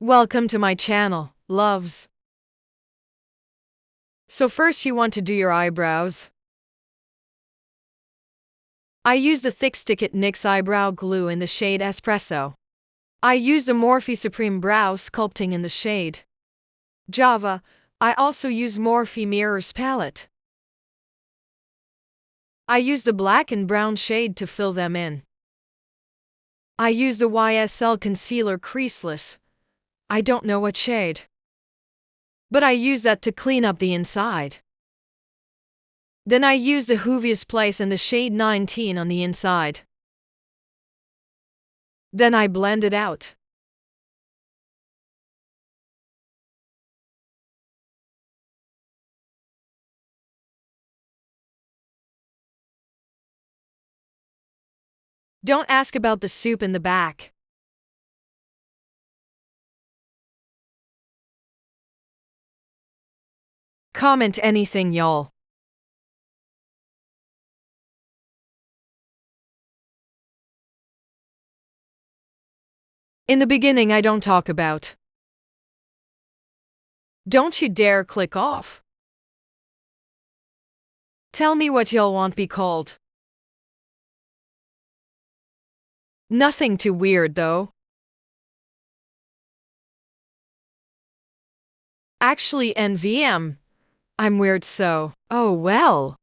Welcome to my channel, loves. So first you want to do your eyebrows. I used a thick stick at NYX eyebrow glue in the shade Espresso. I used a Morphe Supreme Brow Sculpting in the shade Java. I also used Morphe Mirrors palette. I used a black and brown shade to fill them in. I used a YSL concealer creaseless. I don't know what shade, but I used that to clean up the inside. Then I used the Juvia's Place in the shade 19 on the inside. Then I blend it out. Don't ask about the soup in the back. Comment anything, y'all. In the beginning, I don't talk about. Don't you dare click off. Tell me what y'all want be called. Nothing too weird, though. Actually, NVM. I'm weird, so. Oh well.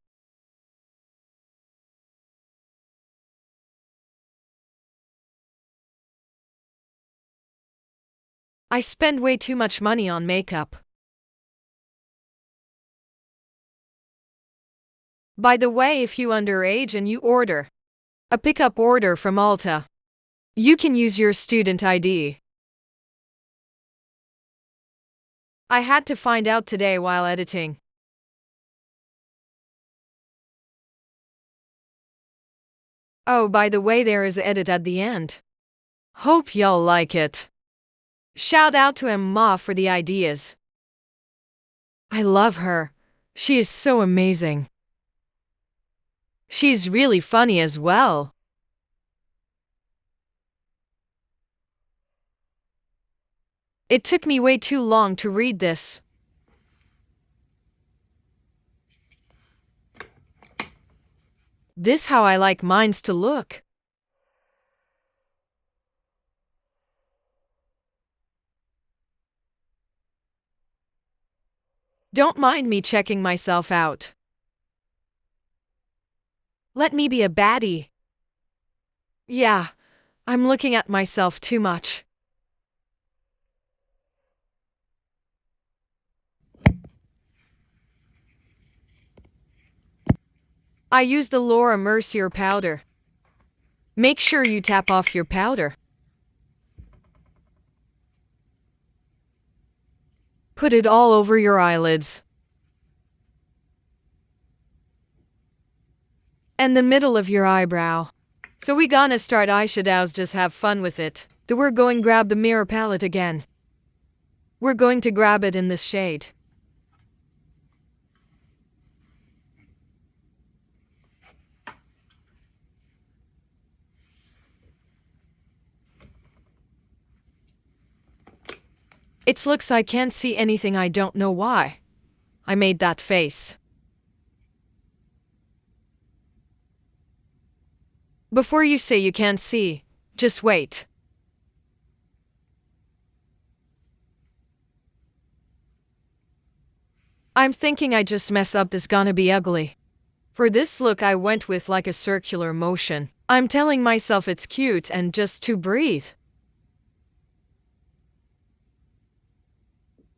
I spend way too much money on makeup. By the way, if you underage and you order a pickup order from Ulta, you can use your student ID. I had to find out today while editing. Oh, by the way, there is an edit at the end. Hope y'all like it. Shout out to Emma for the ideas. I love her. She is so amazing. She's really funny as well. It took me way too long to read this. This how I like mines to look. Don't mind me checking myself out. Let me be a baddie. Yeah, I'm looking at myself too much. I used the Laura Mercier powder. Make sure you tap off your powder. Put it all over your eyelids. And the middle of your eyebrow. So we gonna start eyeshadows, just have fun with it. Then we're going grab the mirror palette again. We're going to grab it in this shade. It looks I can't see anything, I don't know why. I made that face. Before you say you can't see, just wait. I'm thinking I just mess up, this gonna be ugly. For this look I went with like a circular motion. I'm telling myself it's cute and just to breathe.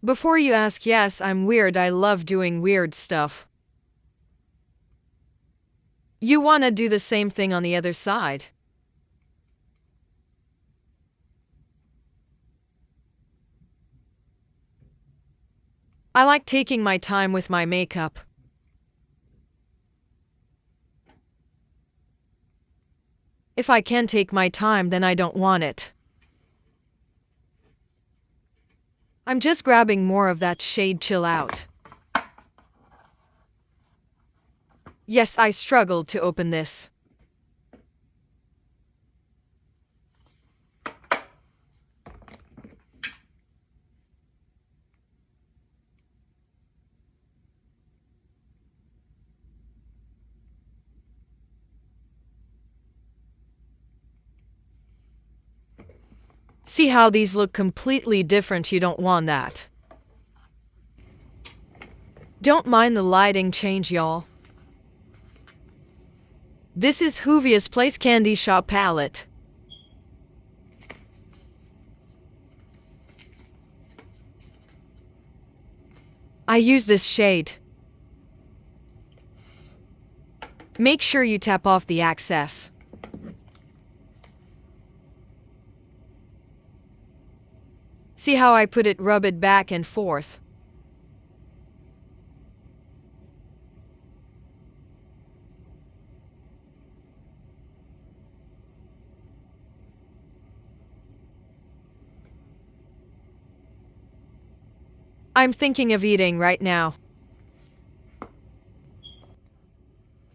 Before you ask, yes, I'm weird, I love doing weird stuff. You wanna do the same thing on the other side. I like taking my time with my makeup. If I can't take my time, then I don't want it. I'm just grabbing more of that shade Chill Out. Yes, I struggled to open this. See how these look completely different? You don't want that. Don't mind the lighting change, y'all. This is Juvia's Place Candy Shop palette. I use this shade. Make sure you tap off the excess. See how I put it, rub it back and forth. I'm thinking of eating right now.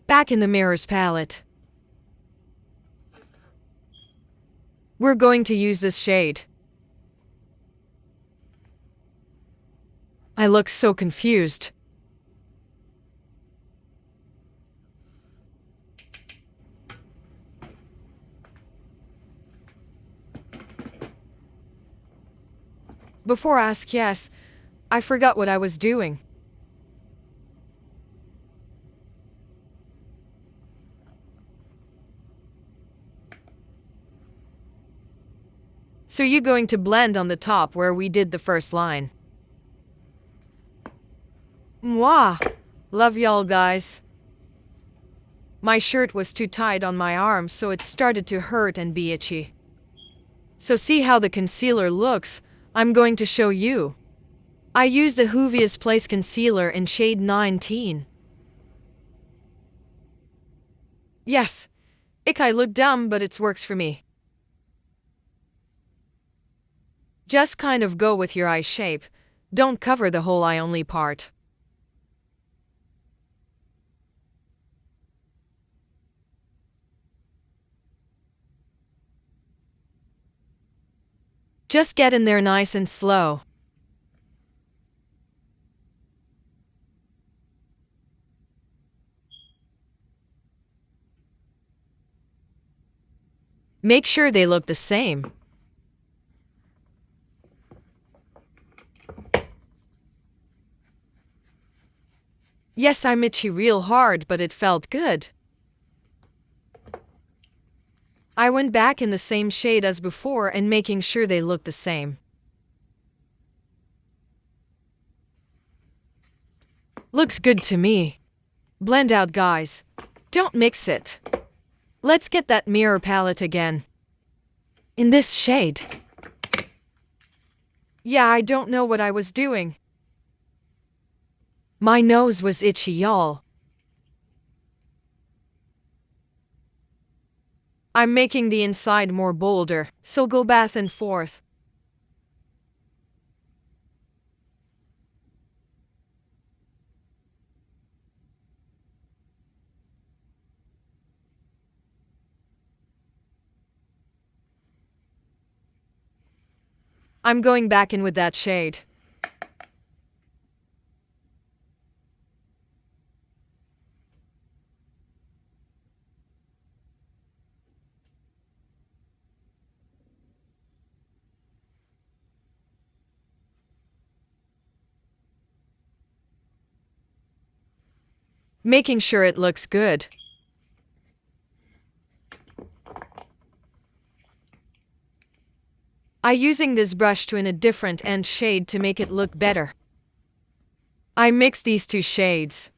Back in the mirror's palette. We're going to use this shade. I look so confused. Before I ask yes, I forgot what I was doing. So you're going to blend on the top where we did the first line. Mwah! Love y'all guys. My shirt was too tight on my arms, so it started to hurt and be itchy. So see how the concealer looks? I'm going to show you. I used the Juvia's Place concealer in shade 19. Yes, I look dumb, but it works for me. Just kind of go with your eye shape. Don't cover the whole eye, only part. Just get in there nice and slow. Make sure they look the same. Yes, I'm itchy real hard, but it felt good. I went back in the same shade as before and making sure they look the same. Looks good to me. Blend out, guys. Don't mix it. Let's get that mirror palette again. In this shade. Yeah, I don't know what I was doing. My nose was itchy, y'all. I'm making the inside more bolder, so go back and forth. I'm going back in with that shade. Making sure it looks good. I'm using this brush to in a different end shade to make it look better. I mix these two shades.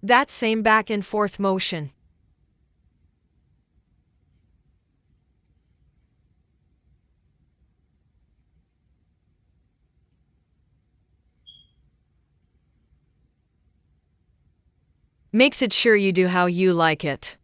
That same back and forth motion. Makes it sure you do how you like it.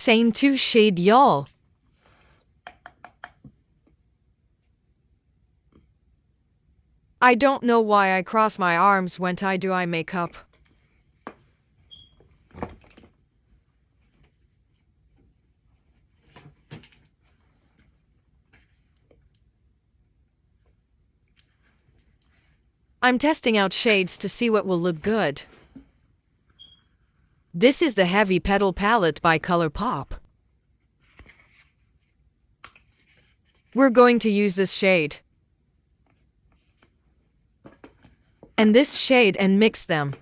Same 2 shade y'all. I don't know why I cross my arms when I do eye makeup. I'm testing out shades to see what will look good. This is the Heavy Petal palette by ColourPop. We're going to use this shade and this shade and mix them.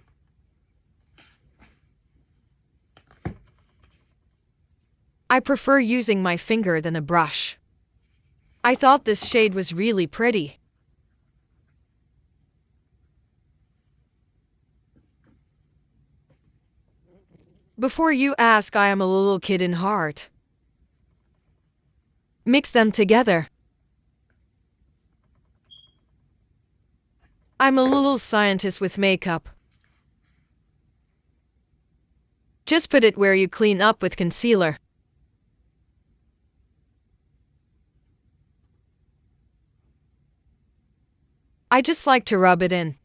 I prefer using my finger than a brush. I thought this shade was really pretty. Before you ask, I am a little kid in heart. Mix them together. I'm a little scientist with makeup. Just put it where you clean up with concealer. I just like to rub it in.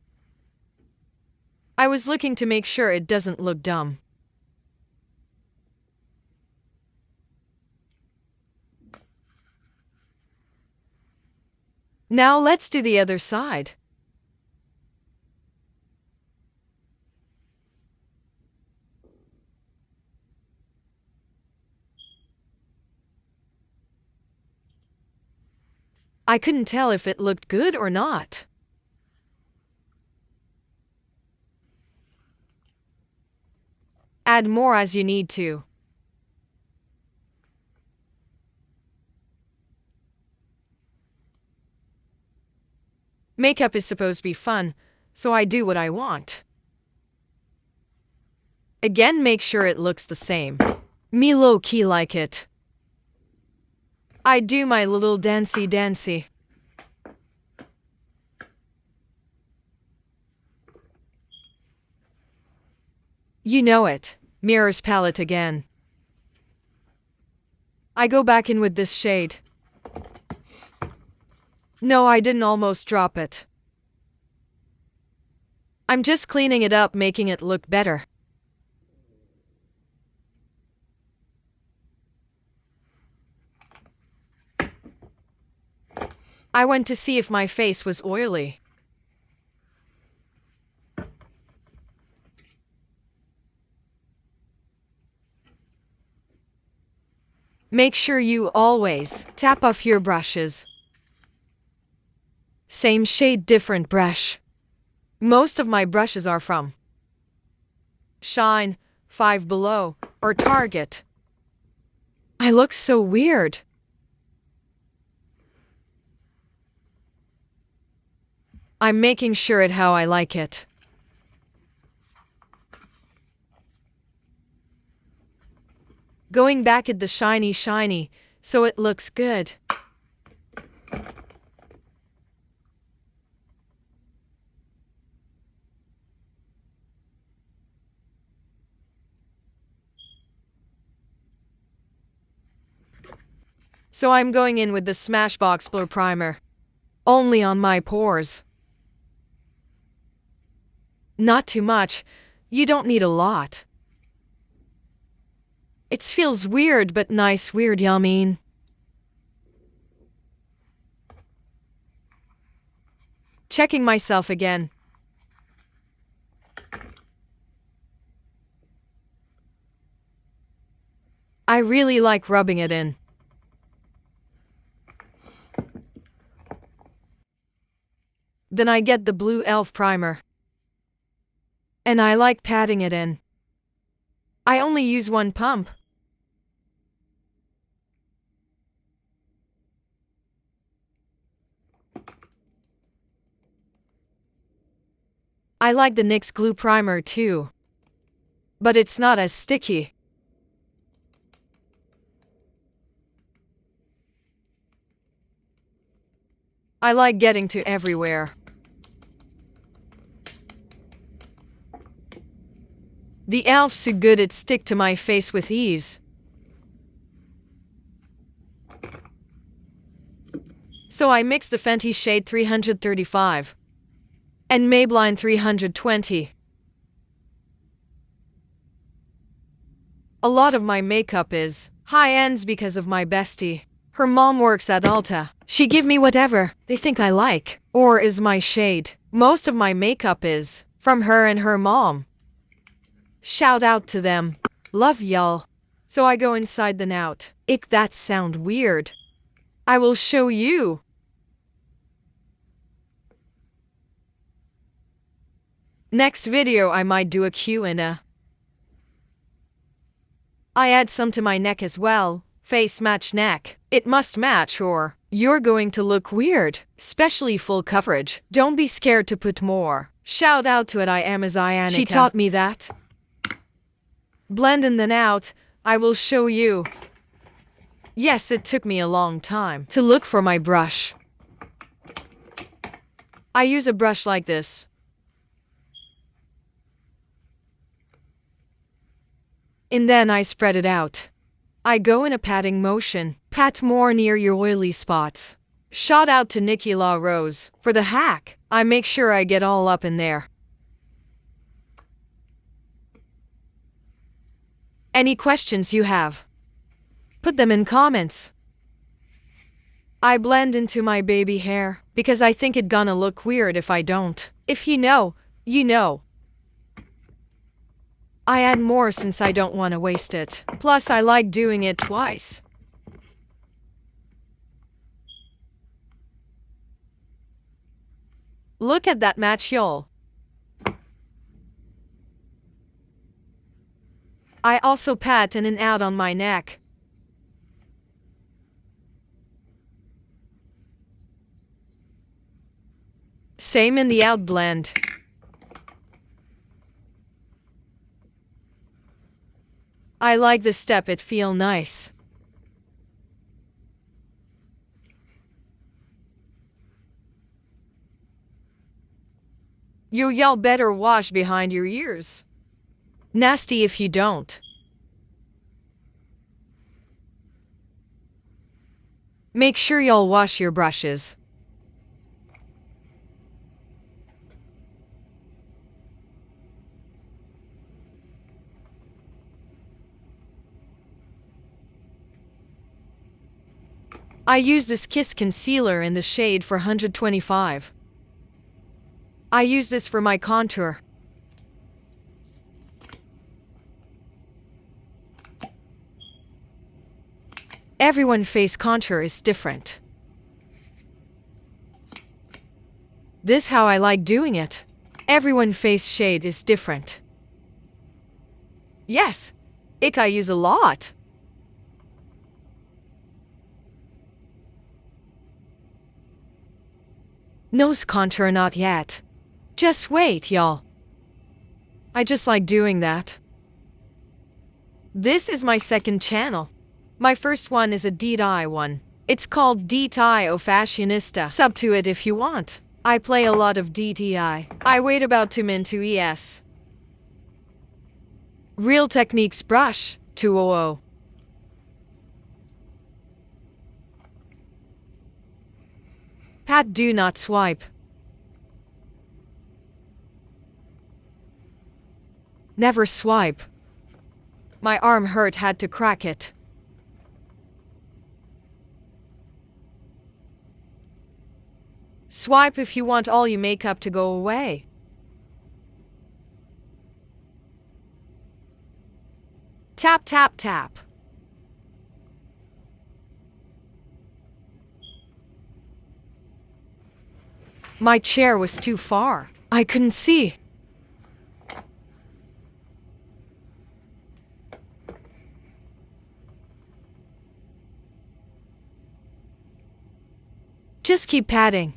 I was looking to make sure it doesn't look dumb. Now let's do the other side. I couldn't tell if it looked good or not. Add more as you need to. Makeup is supposed to be fun, so I do what I want. Again, make sure it looks the same. Me low-key like it. I do my little dancey. You know it. Mirrors palette again. I go back in with this shade. No, I didn't almost drop it. I'm just cleaning it up, making it look better. I went to see if my face was oily. Make sure you always tap off your brushes. Same shade, different brush. Most of my brushes are from Shine, Five Below, or Target. I look so weird. I'm making sure it how I like it. Going back at the shiny, so it looks good. So I'm going in with the Smashbox Blur Primer. Only on my pores. Not too much. You don't need a lot. It feels weird but nice weird, you mean? Checking myself again. I really like rubbing it in. Then I get the blue e.l.f. primer. And I like patting it in. I only use one pump. I like the NYX glue primer too. But it's not as sticky. I like getting to everywhere. The e.l.f. so good it stick to my face with ease. So I mixed the Fenty shade 335 and Maybelline 320. A lot of my makeup is high-ends because of my bestie. Her mom works at Ulta. She give me whatever they think I like or is my shade. Most of my makeup is from her and her mom. Shout out to them. Love y'all. So I go inside the nout. Ick, that sound weird. I will show you. Next video I might do a Q&A. I add some to my neck as well. Face match neck. It must match or you're going to look weird. Especially full coverage. Don't be scared to put more. Shout out to it, I am as Ianica. She taught me that. Blend in then out. I will show you. Yes, it took me a long time to look for my brush. I use a brush like this. And then I spread it out. I go in a patting motion. Pat more near your oily spots. Shout out to Nikki La Rose for the hack. I make sure I get all up in there. Any questions you have, put them in comments. I blend into my baby hair because I think it gonna look weird if I don't. If you know, you know. I add more since I don't want to waste it. Plus I like doing it twice. Look at that match, y'all. I also pat in and out on my neck. Same in the out blend. I like the step, it feel nice. Y'all better wash behind your ears. Nasty if you don't. Make sure y'all wash your brushes. I use this Kiss concealer in the shade 425. I use this for my contour. Everyone's face contour is different. This how I like doing it. Everyone's face shade is different. Yes, I use a lot. Nose contour not yet. Just wait, y'all. I just like doing that. This is my second channel. My first one is a DIY one. It's called DIY Fashionista. Sub to it if you want. I play a lot of DIY. I wait about 2 min to ES. Real Techniques brush, 200. Pat, do not swipe. Never swipe. My arm hurt, had to crack it. Swipe if you want all your makeup to go away. Tap, tap, tap. My chair was too far. I couldn't see. Just keep patting.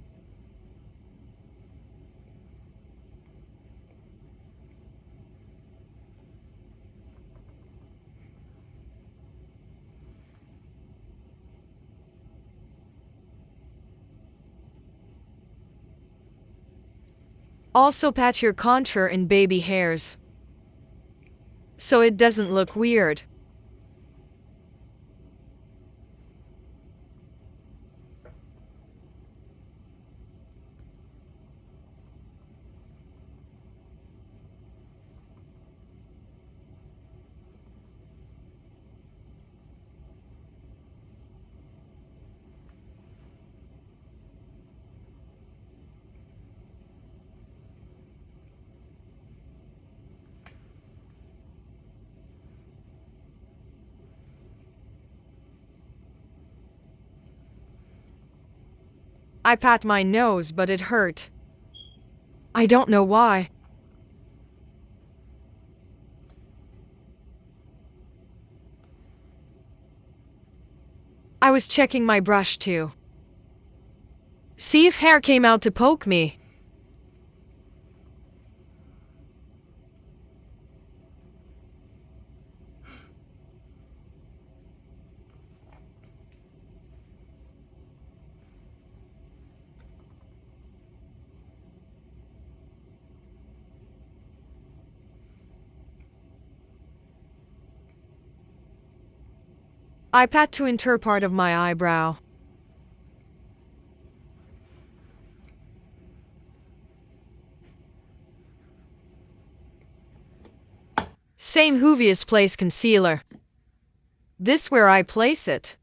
Also pat your contour in baby hairs, so it doesn't look weird. I pat my nose, but it hurt. I don't know why. I was checking my brush too. See if hair came out to poke me. I pat to inter part of my eyebrow. Same Juvia's Place concealer. This where I place it.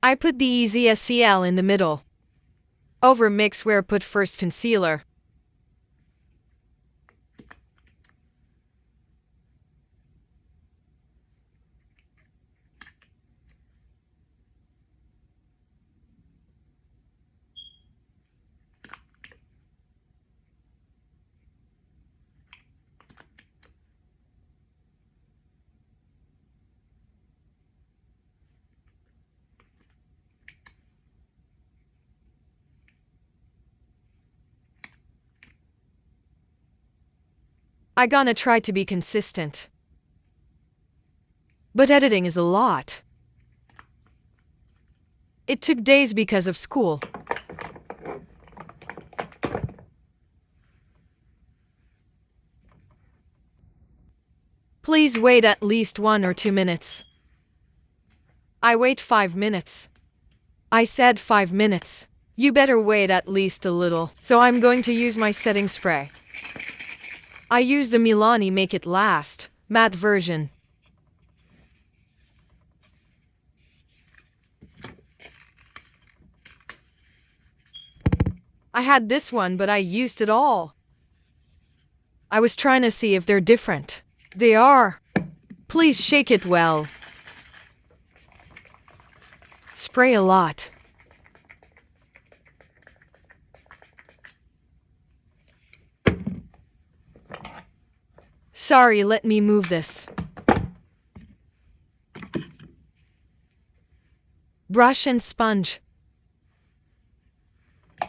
I put the Easy SCL in the middle. Over mix where put first concealer. I gonna try to be consistent. But editing is a lot. It took days because of school. Please wait at least 1 or 2 minutes. I wait 5 minutes. I said 5 minutes. You better wait at least a little. So I'm going to use my setting spray. I use the Milani Make It Last matte version. I had this one, but I used it all. I was trying to see if they're different. They are. Please shake it well. Spray a lot. Sorry, let me move this. Brush and sponge.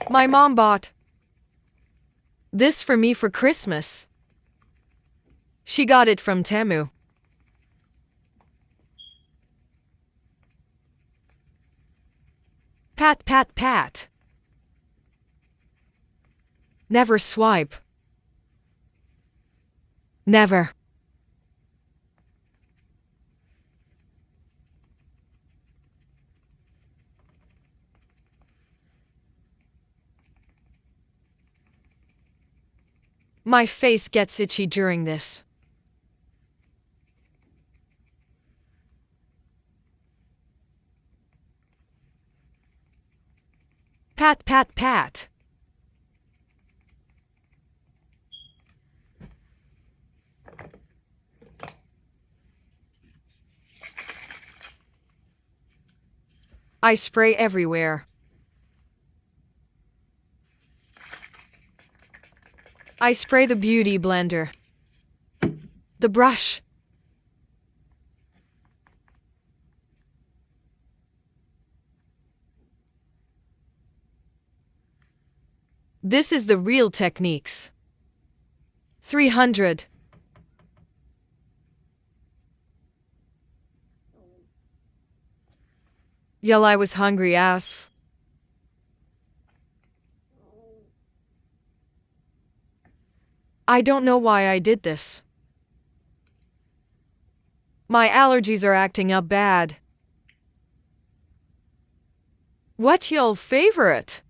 My mom bought this for me for Christmas. She got it from Temu. Pat, pat, pat. Never swipe. Never. My face gets itchy during this. Pat, pat, pat. I spray everywhere. I spray the beauty blender. The brush. This is the real techniques. 300. Yell, I was hungry as. I don't know why I did this. My allergies are acting up bad. What your favorite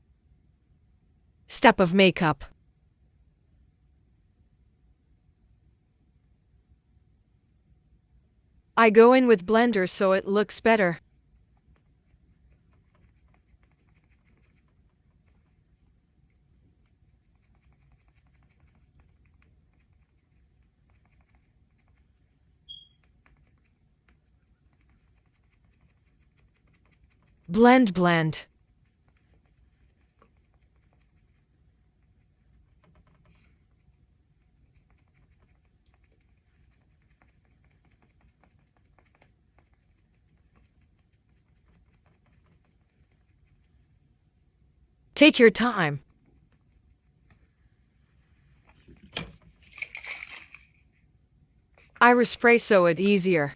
step of makeup? I go in with blender so it looks better. Blend. Take your time. I spray so it easier.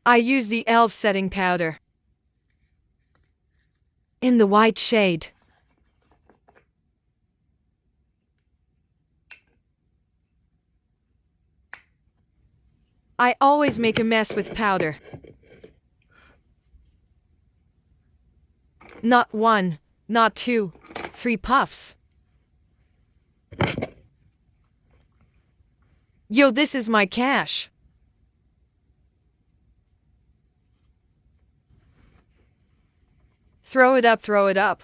I use the e.l.f. setting powder in the white shade. I always make a mess with powder. Not 1, not 2, 3 puffs. Yo, this is my cash. Throw it up.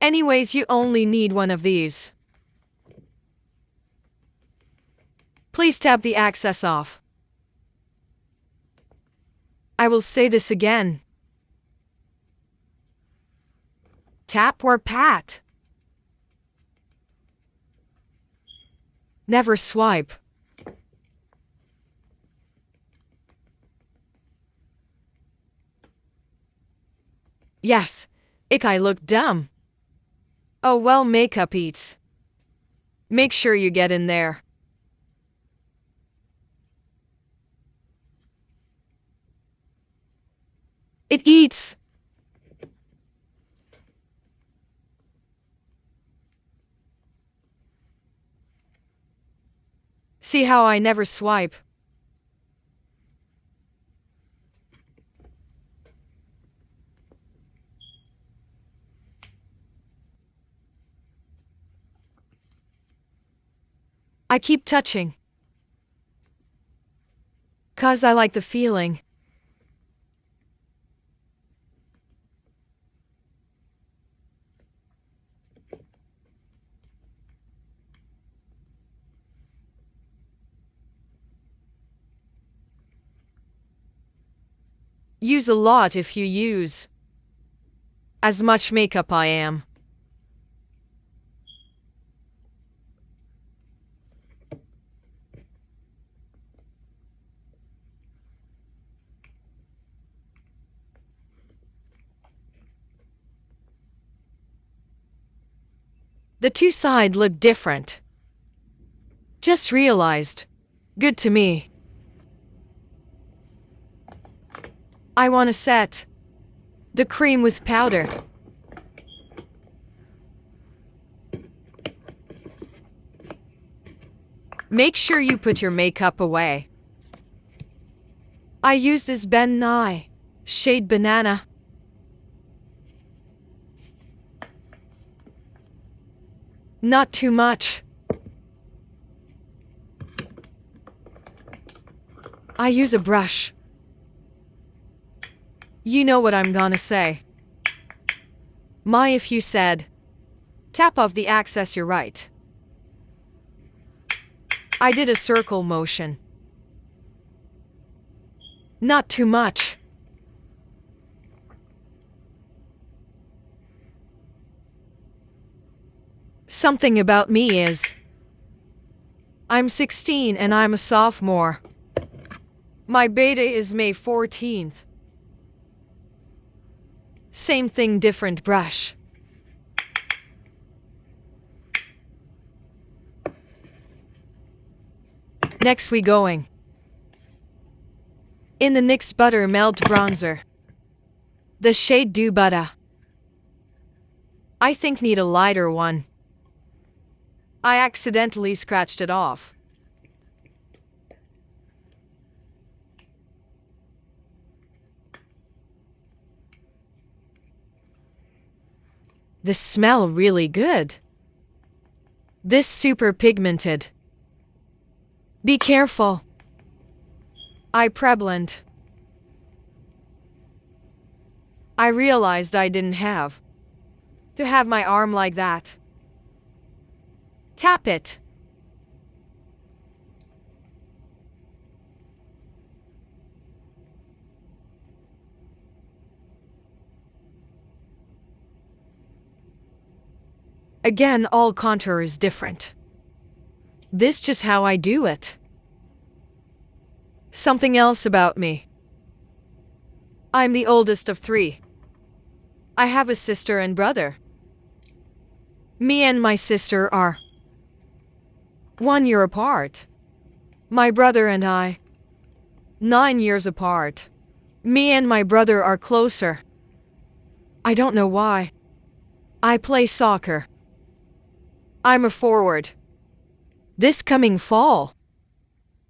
Anyways, you only need one of these. Please tap the excess off. I will say this again. Tap or pat. Never swipe. Yes, I look dumb. Oh well, makeup eats. Make sure you get in there. It eats. See how I never swipe? I keep touching. 'Cause I like the feeling. Use a lot if you use as much makeup I am. The two sides look different. Just realized. Good to me. I want to set the cream with powder. Make sure you put your makeup away. I use this Ben Nye shade Banana. Not too much. I use a brush. You know what I'm gonna say. If you said, tap off the excess, you're right. I did a circle motion. Not too much. Something about me is, I'm 16 and I'm a sophomore. My birthday is May 14th. Same thing, different brush. Next we going in the NYX Butter Melt Bronzer. The shade Do Butter. I think need a lighter one. I accidentally scratched it off. This smell really good. This super pigmented. Be careful. I prevalent. I realized I didn't have to have my arm like that. Tap it. Again, all contour is different. This just how I do it. Something else about me. I'm the oldest of 3. I have a sister and brother. Me and my sister are 1 year apart. My brother and I, 9 years apart. Me and my brother are closer. I don't know why. I play soccer. I'm a forward. This coming fall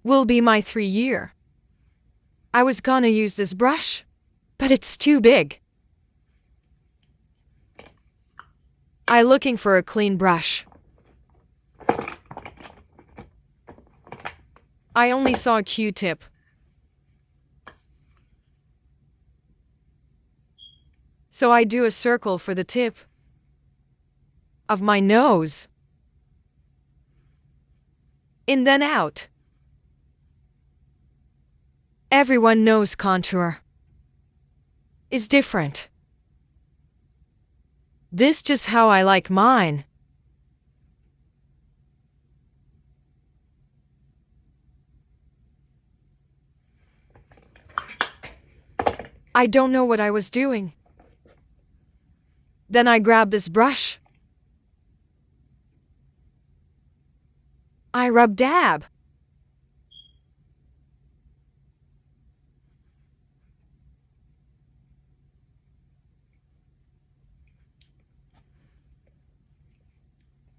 will be my 3-year. I was gonna use this brush, but it's too big. I looking for a clean brush. I only saw a Q-tip. So I do a circle for the tip of my nose. In then out. Everyone knows contour is different. This just how I like mine. I don't know what I was doing. Then I grabbed this brush. I rub dab.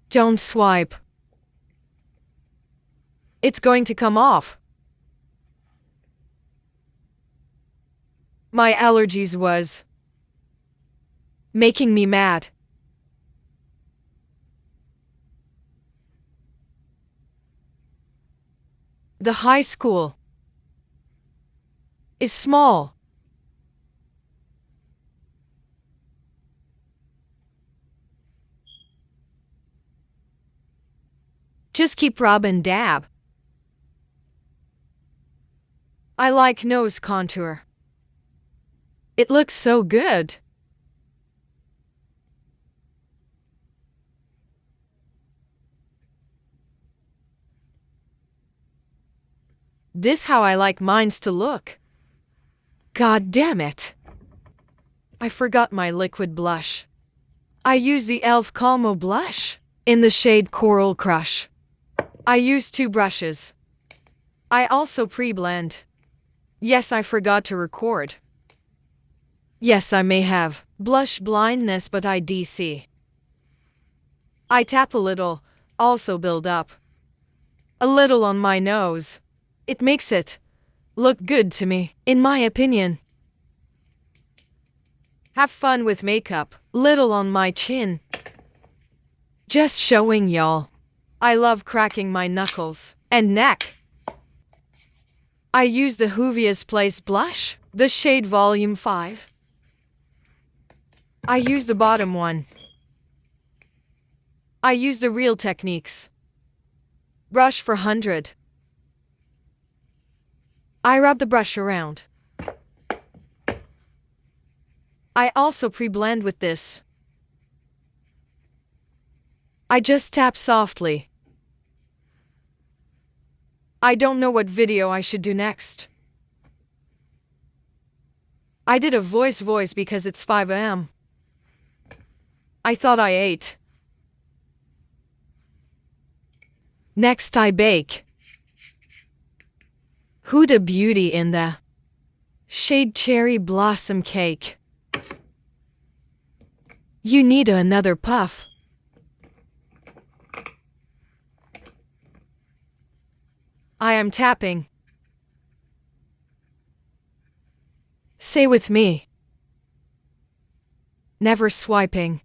Don't swipe. It's going to come off. My allergies was making me mad. The high school is small. Just keep rub and dab. I like nose contour. It looks so good. This how I like mines to look. God damn it. I forgot my liquid blush. I use the e.l.f. Calmo blush in the shade Coral Crush. I use 2 brushes. I also pre-blend. Yes, I forgot to record. Yes, I may have blush blindness, but I DC. I tap a little, also build up a little on my nose. It makes it look good to me, in my opinion. Have fun with makeup, little on my chin. Just showing y'all. I love cracking my knuckles and neck. I use the Juvia's Place blush, the shade Volume 5. I use the bottom one. I use the Real Techniques brush for 100. I rub the brush around. I also pre-blend with this. I just tap softly. I don't know what video I should do next. I did a voice because it's 5 a.m. I thought I ate. Next I bake. Huda Beauty in the shade Cherry Blossom Cake. You need another puff. I am tapping. Say with me. Never swiping.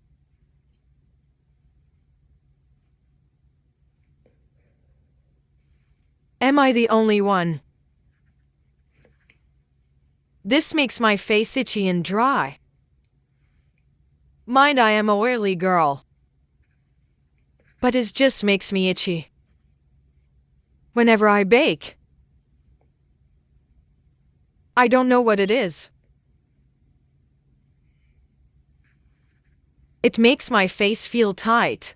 Am I the only one? This makes my face itchy and dry. Mind I am a oily girl. But it just makes me itchy whenever I bake. I don't know what it is. It makes my face feel tight.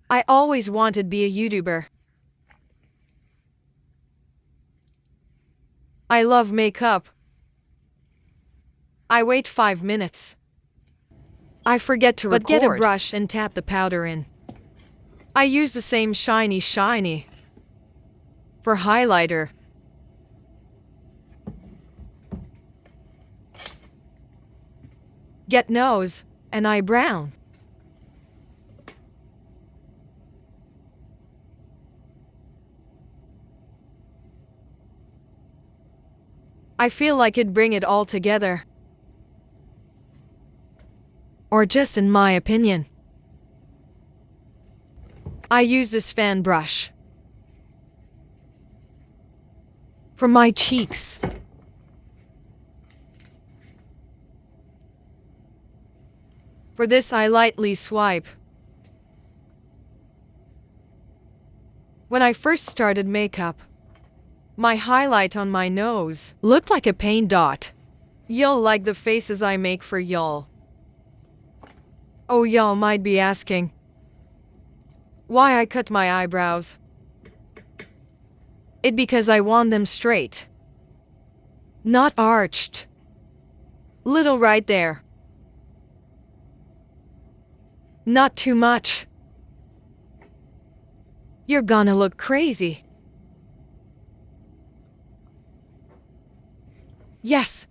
I always wanted to be a YouTuber. I love makeup. I wait 5 minutes. I forget to record. But get a brush and tap the powder in. I use the same shiny for highlighter. Get nose and eyebrow. I feel like it'd bring it all together. Or just in my opinion. I use this fan brush for my cheeks. For this I lightly swipe. When I first started makeup, my highlight on my nose looked like a paint dot. Y'all like the faces I make for y'all. Oh, y'all might be asking why I cut my eyebrows. It because I want them straight, not arched. Little right there. Not too much. You're gonna look crazy. Yes,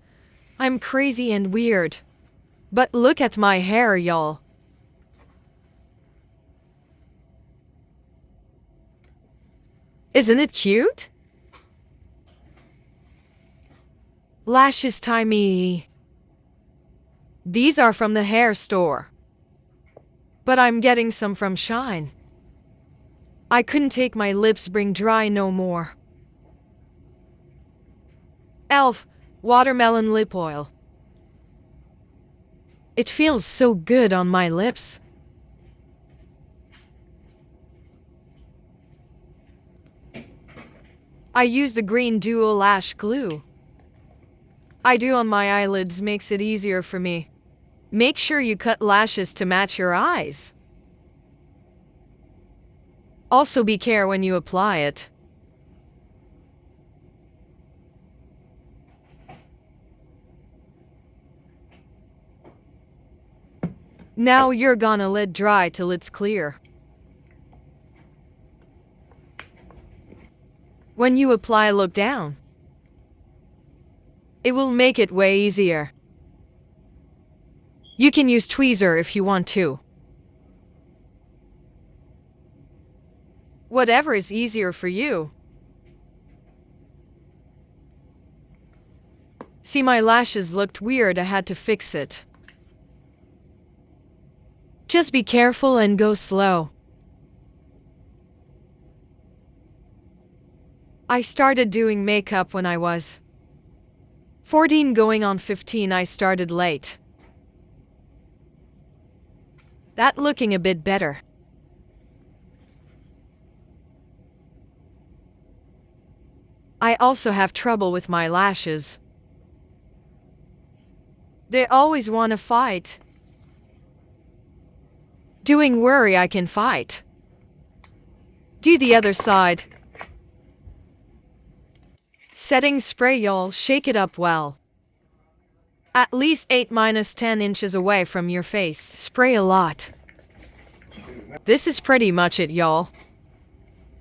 I'm crazy and weird. But look at my hair, y'all. Isn't it cute? Lashes tie me. These are from the hair store. But I'm getting some from Shine. I couldn't take my lips bring dry no more. Elf watermelon lip oil. It feels so good on my lips. I use the green duo lash glue. I do on my eyelids, makes it easier for me. Make sure you cut lashes to match your eyes. Also be careful when you apply it. Now you're gonna let it dry till it's clear. When you apply, look down. It will make it way easier. You can use tweezer if you want to. Whatever is easier for you. See, my lashes looked weird, I had to fix it. Just be careful and go slow. I started doing makeup when I was 14 going on 15. I started late. That looking a bit better. I also have trouble with my lashes. They always want to fight. Doing worry I can fight. Do the other side. Setting spray, y'all, shake it up well. At least 8-10 inches away from your face. Spray a lot. This is pretty much it, y'all.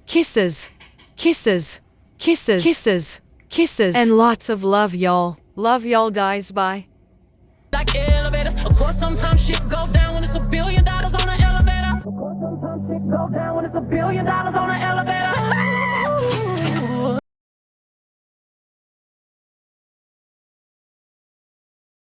Kisses. Kisses. Kisses. Kisses. Kisses. And lots of love, y'all. Love y'all, guys. Bye. Like elevators, of course sometimes shit go down when it's $1 billion on an elevator. Of course sometimes shit go down when it's $1 billion on an elevator.